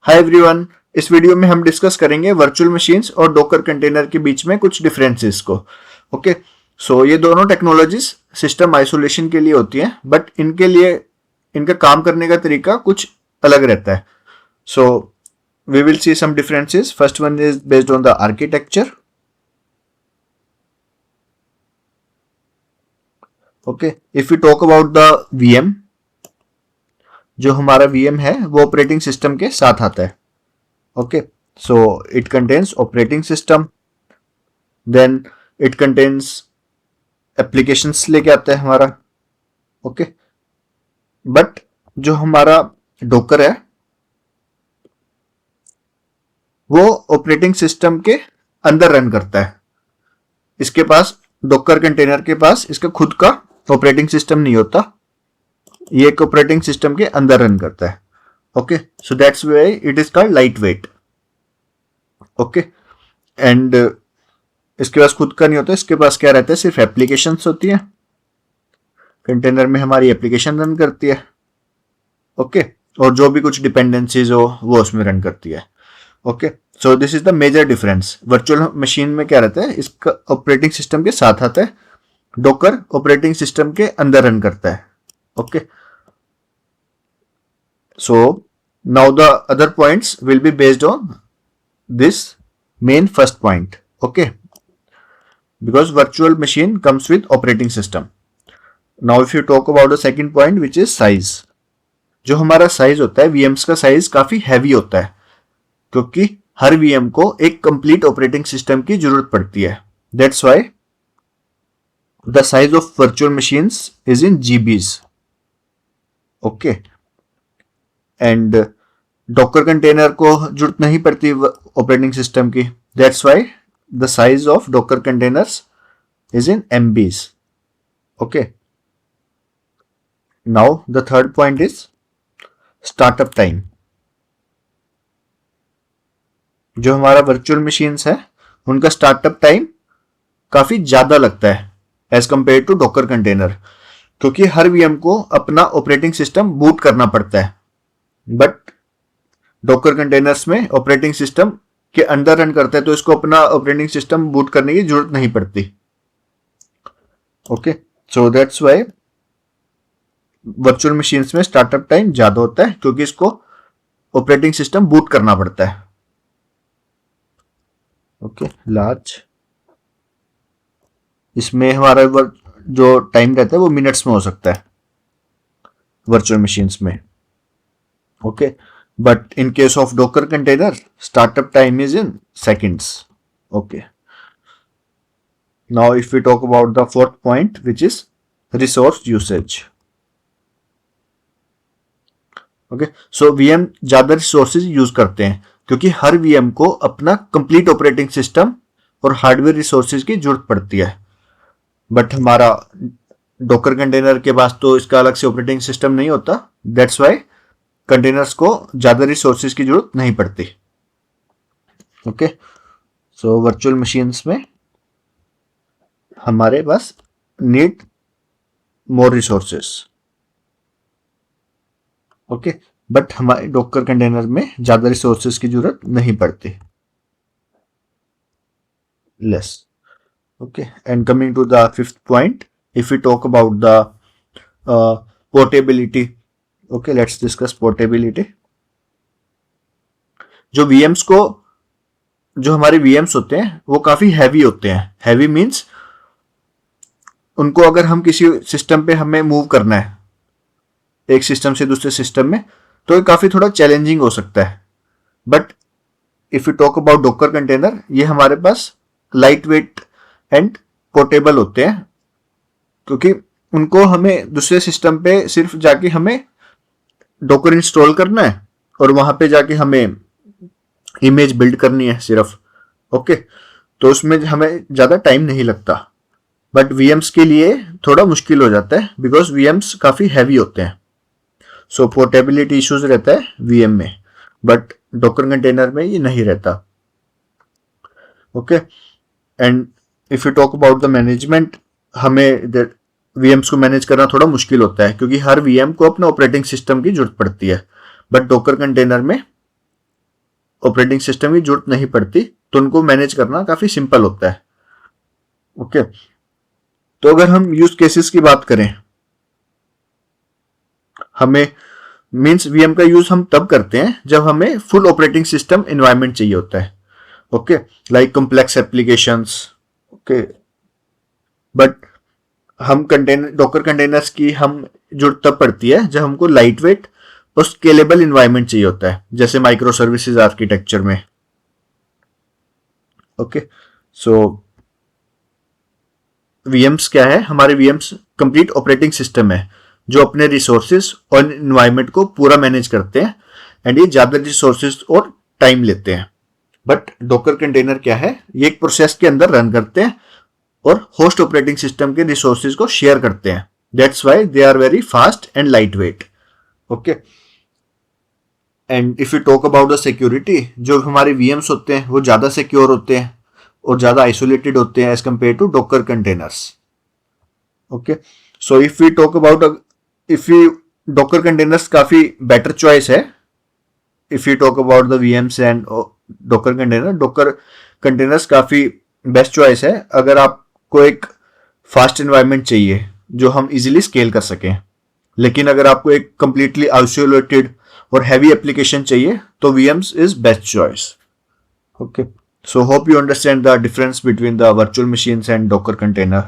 Hi everyone, इस video में हम डिस्कस करेंगे वर्चुअल मशीन्स और डॉकर कंटेनर के बीच में कुछ डिफरेंसेस को। ओके, सो ये दोनों टेक्नोलॉजीज सिस्टम आइसोलेशन के लिए होती हैं, बट इनके लिए इनका काम करने का तरीका कुछ अलग रहता है। So we will see some differences. First one is based on the architecture. Okay, if you talk about the VM, जो हमारा वीएम है वो ऑपरेटिंग सिस्टम के साथ आता है। Okay, so it contains operating system, then it contains applications लेके आता है हमारा। ओके, बट जो हमारा डॉकर है वो ऑपरेटिंग सिस्टम के अंदर रन करता है। इसके पास, डॉकर कंटेनर के पास इसका खुद का ऑपरेटिंग सिस्टम नहीं होता, ये एक ऑपरेटिंग सिस्टम के अंदर रन करता है। Okay, so that's why it is called light weight. Okay, and इसके पास खुद का नहीं होता, इसके पास क्या रहता है, सिर्फ एप्लीकेशंस होती है। कंटेनर में हमारी एप्लीकेशन रन करती है। ओके, और जो भी कुछ डिपेंडेंसीज हो वो उसमें रन करती है। Okay, so this is the major difference. Virtual machine में क्या रहता है, इसका ऑपरेटिंग सिस्टम के साथ आता है, डॉकर ऑपरेटिंग सिस्टम के अंदर रन करता है। Okay, so now the other points will be based on this main first point. Okay, because virtual machine comes with operating system. Now if you talk about the second point, which is size, जो हमारा size होता है, VMs का size काफी heavy होता है, क्योंकि हर VM को एक कंप्लीट ऑपरेटिंग सिस्टम की जरूरत पड़ती है। That's why the size of virtual machines is in GBs. Okay, and Docker container को जरूरत नहीं पड़ती ऑपरेटिंग सिस्टम की। That's why the size of Docker containers is in MBs. Okay, now the third point is startup time. जो हमारा virtual machines है उनका startup time काफी ज्यादा लगता है as compare to Docker container, क्योंकि हर VM को अपना ऑपरेटिंग सिस्टम बूट करना पड़ता है। बट डॉकर कंटेनर्स में ऑपरेटिंग सिस्टम के अंदर रन करता है, तो इसको अपना ऑपरेटिंग सिस्टम बूट करने की जरूरत नहीं पड़ती। Okay, so that's why virtual machines में स्टार्टअप टाइम ज्यादा होता है, क्योंकि इसको ऑपरेटिंग सिस्टम बूट करना पड़ता है। ओके, लार्ज, इसमें हमारा जो टाइम रहता है वो मिनट्स में हो सकता है वर्चुअल मशीन्स में। Okay, but in case of Docker container, startup time is in seconds. Okay. Now, if we talk about the fourth point, which is resource usage. Okay, so VM ज्यादा resources use करते हैं, क्योंकि हर VM को अपना complete operating system और hardware resources की जरूरत पड़ती है। बट हमारा डॉकर कंटेनर के पास तो इसका अलग से ऑपरेटिंग सिस्टम नहीं होता। दैट्स वाई कंटेनर्स को ज्यादा रिसोर्सेज की जरूरत नहीं पड़ती। ओके, सो वर्चुअल मशीन्स में हमारे पास need more resources. Okay, but हमारे डॉकर कंटेनर में ज्यादा रिसोर्सेज की जरूरत नहीं पड़ती, less. Okay, and coming to the fifth point, if you talk about the portability. Okay, let's discuss portability. जो VMs को, जो हमारे VMs होते हैं वो काफी हैवी होते हैं। हैवी मींस उनको अगर हम किसी सिस्टम पे हमें मूव करना है एक सिस्टम से दूसरे सिस्टम में, तो ये काफी थोड़ा चैलेंजिंग हो सकता है। But if you talk about Docker container, ये हमारे पास लाइट वेट एंड पोर्टेबल होते हैं, क्योंकि उनको हमें दूसरे सिस्टम पे सिर्फ जाके हमें डॉकर इंस्टॉल करना है और वहां पे जाके हमें इमेज बिल्ड करनी है सिर्फ। ओके, तो उसमें हमें ज्यादा टाइम नहीं लगता। बट VMs के लिए थोड़ा मुश्किल हो जाता है, बिकॉज VMs काफी हैवी होते हैं। सो पोर्टेबिलिटी इश्यूज रहता है VM में, बट डॉकर कंटेनर में ये नहीं रहता। Okay, and if you talk about the management, हमें VMs को मैनेज करना थोड़ा मुश्किल होता है, क्योंकि हर VM को अपना ऑपरेटिंग सिस्टम की जरूरत पड़ती है। बट डॉकर कंटेनर में ऑपरेटिंग सिस्टम की जरूरत नहीं पड़ती, तो उनको मैनेज करना काफी सिंपल होता है। ओके, तो अगर हम यूज केसेस की बात करें, हमें मीन्स वीएम का यूज हम तब करते हैं जब हमें फुल ऑपरेटिंग सिस्टम एनवायरनमेंट चाहिए होता है। Okay, like complex applications. Okay, but हम कंटेनर डॉकर कंटेनर्स की हम जरूरत तब पड़ती है जब हमको लाइट वेट और स्केलेबल इन्वायरमेंट चाहिए होता है, जैसे माइक्रो सर्विसेज आर्किटेक्चर में। ओके, सो वीएम्स क्या है? हमारे वीएम्स कंप्लीट ऑपरेटिंग सिस्टम है जो अपने रिसोर्सेज और इन्वायरमेंट को पूरा मैनेज करते हैं, एंड ये ज्यादा रिसोर्सेज और टाइम लेते हैं। बट डॉकर कंटेनर क्या है? ये एक प्रोसेस के अंदर रन करते हैं और होस्ट ऑपरेटिंग सिस्टम के रिसोर्सेज को शेयर करते हैं। That's why they are very fast and light weight. Okay, and if you talk about the security, जो हमारे वीएम्स होते हैं वो ज्यादा सिक्योर होते हैं और ज्यादा आइसोलेटेड होते हैं as compare to Docker containers. Okay, so if we talk about, if you Docker containers काफी बेटर चॉइस है। If you talk about the VMs and Docker containers काफी बेस्ट चॉइस है अगर आपको एक फास्ट एनवायरनमेंट चाहिए जो हम इजीली स्केल कर सकें। लेकिन अगर आपको एक कंप्लीटली आइसोलेटेड और हैवी एप्लीकेशन चाहिए तो VMs is best choice. Okay, so hope you understand the difference between the virtual machines and Docker container.